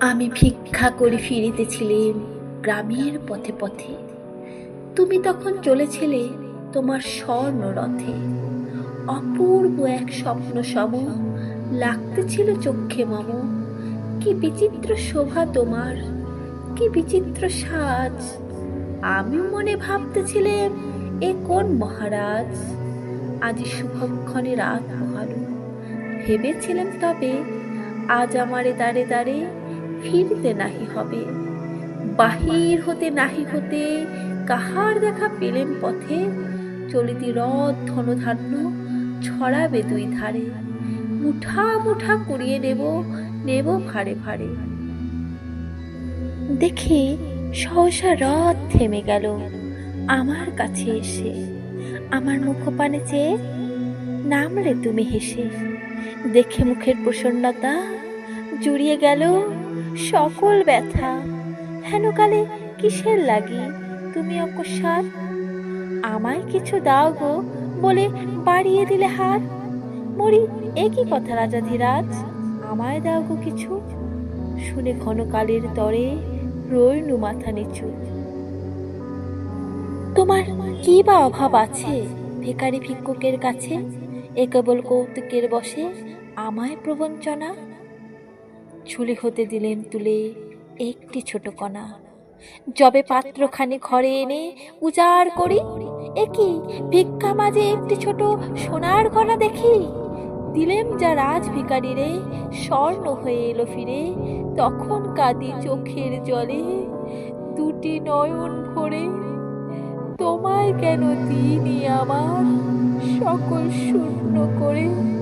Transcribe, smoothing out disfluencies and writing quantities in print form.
আমি ভিক্ষা করে ফিরিতেছিলাম গ্রামের পথে পথে। তুমি তখন চলেছিলে তোমার স্বর্ণ রথে। অপূর্ব এক স্বপ্ন সম লাগতেছিল চক্ষে মম। কি বিচিত্র শোভা তোমার, কি বিচিত্র সাজ। আমি মনে ভাবতেছিলাম, এ কোন মহারাজ। আজি শুভক্ষণে রাত পোহালো। ভেবেছিলাম তবে আজ আমারে দাঁড়ে দাঁড়ে ফিরতে নাহি হবে। বাহির হতে নাহি হতে কাহার দেখা পেলেম পথে। চলিতি রথ ধনধান্য ছড়াবে দুই ধারে। মুঠা মুঠা কুড়িয়ে নেব, নেব ভারে ভারে। দেখি সহসা রথ থেমে গেল আমার কাছে এসে। আমার মুখপানে চেয়ে নামলে তুমি হেসে। দেখে মুখের প্রসন্নতা জুড়িয়ে গেল সকল ব্যথা। হেনকালে কিসের লাগি তুমি অকস্মাৎ। আমায় কিছু দাও গো বলে বাড়িয়ে দিলে হাত। মরি একই কথা রাজাধিরাজ, আমায় দাও গো কিছু। শুনে ক্ষণকালের তরে রইনু মাথা নিচু। তোমার কি বা অভাব আছে ভিখারি ভিক্ষুকের কাছে। এ কেবল কৌতুকের বসে আমায় প্রবঞ্চনা। ঝুলি হতে দিলেন তুলে একটি ছোট কণা। যবে পাত্রখানি ঘরে এনে উজাড় করি, একই ভিক্ষা মাঝে একটি ছোট সোনার কণা দেখি। দিলেম যা রাজ ভিখারিরে, স্বর্ণ হয়ে এলো ফিরে। তখন কাঁদি চোখের জলে দুটি নয়ন ভরে। তোমায় কেন দিইনি আমার সকল শূন্য করে।